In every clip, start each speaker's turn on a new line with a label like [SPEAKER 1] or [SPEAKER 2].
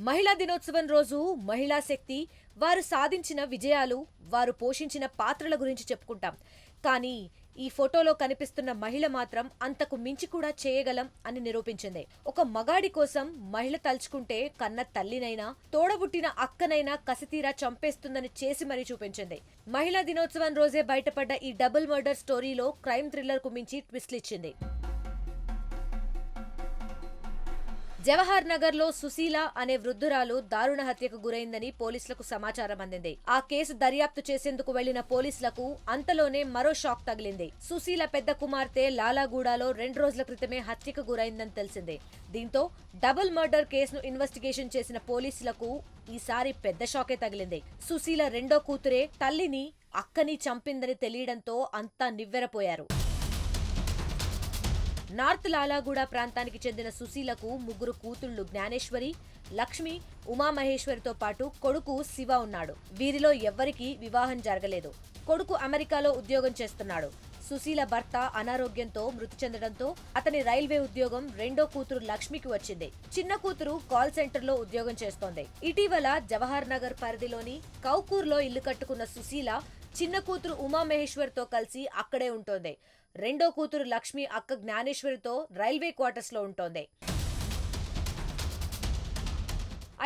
[SPEAKER 1] మహిళా దినోత్సవం రోజు మహిళా శక్తి, వారు సాధించిన విజయాలు, వారు పోషించిన పాత్రల గురించి చెప్పుకుంటాం. కానీ ఈ ఫోటోలో కనిపిస్తున్న మహిళ మాత్రం అంతకు మించి కూడా చేయగలం అని నిరూపించింది. ఒక మగాడి కోసం మహిళ తలుచుకుంటే కన్న తల్లినైనా, తోడబుట్టిన అక్కనైనా కసితీరా చంపేస్తుందని చేసి మరీ చూపించింది. మహిళా దినోత్సవం రోజే బయటపడ్డ ఈ డబుల్ మర్డర్ స్టోరీలో క్రైమ్ థ్రిల్లర్ కు మించి ట్విస్ట్లు ఇచ్చింది. జవహర్ నగర్ లో సుశీల అనే వృద్ధురాలు దారుణ హత్యకు గురైందని పోలీసులకు సమాచారం అందింది. ఆ కేసు దర్యాప్తు చేసేందుకు వెళ్లిన పోలీసులకు అంతలోనే మరో షాక్ తగిలింది. సుశీల పెద్ద కుమార్తె లాలాగూడలో 2 రోజుల క్రితమే హత్యకు గురైందని తెలిసింది. దీంతో డబుల్ మర్డర్ కేసును ఇన్వెస్టిగేషన్ చేసిన పోలీసులకు ఈసారి పెద్ద షాకే తగిలింది. సుశీల రెండో కూతురే తల్లిని, అక్కని చంపిందని తెలియడంతో అంతా నివ్వెరపోయారు. నార్త్ లాలాగూడ ప్రాంతానికి చెందిన సుశీలకు 3 కూతుళ్లు జ్ఞానేశ్వరి, లక్ష్మి, ఉమామహేశ్వరితో పాటు కొడుకు శివ ఉన్నాడు. వీరిలో ఎవ్వరికీ వివాహం జరగలేదు. కొడుకు అమెరికాలో ఉద్యోగం చేస్తున్నాడు. సుశీల భర్త అనారోగ్యంతో మృతి చెందడంతో అతని రైల్వే ఉద్యోగం రెండో కూతురు లక్ష్మికి వచ్చింది. చిన్న కూతురు కాల్ సెంటర్ లో ఉద్యోగం చేస్తోంది. ఇటీవల జవహర్ నగర్ పరిధిలోని కౌకూర్లో ఇల్లు కట్టుకున్న సుశీల చిన్న కూతురు ఉమామహేశ్వరితో కలిసి అక్కడే ఉంటోంది. రెండో కూతురు లక్ష్మి అక్క జ్ఞానేశ్వరితో రైల్వే క్వార్టర్స్ లో ఉంటోంది.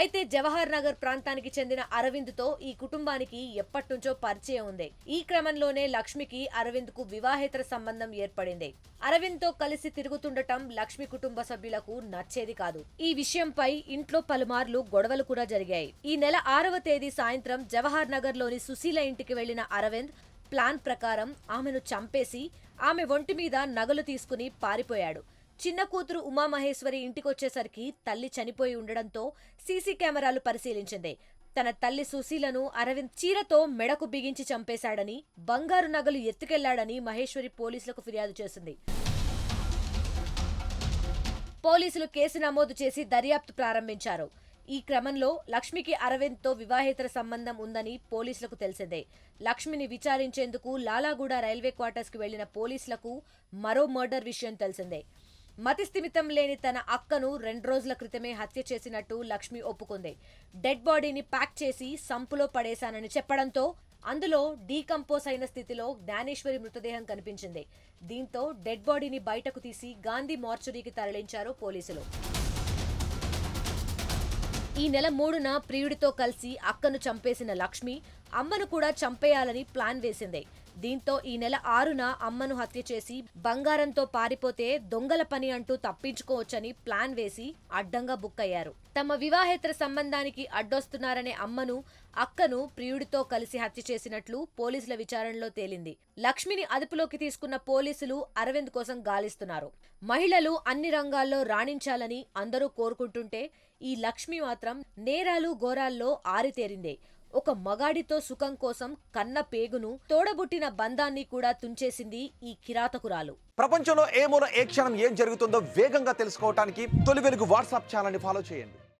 [SPEAKER 1] అయితే జవహర్ నగర్ ప్రాంతానికి చెందిన అరవింద్ తో ఈ కుటుంబానికి ఎప్పటినుంచో పరిచయం ఉంది. ఈ క్రమంలోనే లక్ష్మికి అరవింద్ కు వివాహేతర సంబంధం ఏర్పడింది. అరవింద్ తో కలిసి తిరుగుతుండటం లక్ష్మి కుటుంబ సభ్యులకు నచ్చేది కాదు. ఈ విషయంపై ఇంట్లో పలుమార్లు గొడవలు కూడా జరిగాయి. ఈ నెల 6వ తేదీ సాయంత్రం జవహర్ నగర్ లోని సుశీల ఇంటికి వెళ్లిన అరవింద్ ప్లాన్ ప్రకారం ఆమెను చంపేసి ఆమె ఒంటి మీద నగలు తీసుకుని పారిపోయాడు. చిన్న కూతురు ఉమామహేశ్వరి ఇంటికొచ్చేసరికి తల్లి చనిపోయి ఉండడంతో సీసీ కెమెరాలు పరిశీలించింది. తన తల్లి సుశీలను అరవింద్ చీరతో మెడకు బిగించి చంపేశాడని, బంగారు నగలు ఎత్తుకెళ్లాడని మహేశ్వరి పోలీసులకు ఫిర్యాదు చేసింది. పోలీసులు కేసు నమోదు చేసి దర్యాప్తు ప్రారంభించారు. ఈ క్రమంలో లక్ష్మికి అరవింద్ తో వివాహేతర సంబంధం ఉందని పోలీసులకు తెలిసిందే. లక్ష్మిని విచారించేందుకు లాలాగూడ రైల్వే క్వార్టర్స్ కి వెళ్లిన పోలీసులకు మరో మర్డర్ విషయం తెలిసిందే. మతిస్థిమితం లేని తన అక్కను 2 రోజుల క్రితమే హత్య చేసినట్టు లక్ష్మి ఒప్పుకుంది. డెడ్ బాడీని ప్యాక్ చేసి సంపులో పడేశానని చెప్పడంతో అందులో డీకంపోజ్ అయిన స్థితిలో జ్ఞానేశ్వరి మృతదేహం కనిపించింది. దీంతో డెడ్ బాడీని బయటకు తీసి గాంధీ మార్చురీకి తరలించారు పోలీసులు. ఈ నెల 3న ప్రియుడితో కలిసి అక్కను చంపేసిన లక్ష్మి అమ్మను కూడా చంపేయాలని ప్లాన్ వేసింది. దీంతో ఈ నెల 6న అమ్మను హత్య చేసి బంగారంతో పారిపోతే దొంగల పని అంటూ తప్పించుకోవచ్చని ప్లాన్ వేసి అడ్డంగా బుక్ అయ్యారు. తమ వివాహేతర సంబంధానికి అడ్డొస్తున్నారనే అమ్మను, అక్కను ప్రియుడితో కలిసి హత్య చేసినట్లు పోలీసుల విచారణలో తేలింది. లక్ష్మిని అదుపులోకి తీసుకున్న పోలీసులు అరవింద్ కోసం గాలిస్తున్నారు. మహిళలు అన్ని రంగాల్లో రాణించాలని అందరూ కోరుకుంటుంటే ఈ లక్ష్మి మాత్రం నేరాలు ఘోరాల్లో ఆరితేరిందే. ఒక మగాడితో సుఖం కోసం కన్న పేగును, తోడబుట్టిన బంధాన్ని కూడా తుంచేసింది ఈ కిరాతకురాలు.
[SPEAKER 2] ప్రపంచంలో ఏ మూల ఏ క్షణం ఏం జరుగుతుందో వేగంగా తెలుసుకోవడానికి తొలి వెలుగు వాట్సాప్ ఛానల్ ని ఫాలో చేయండి.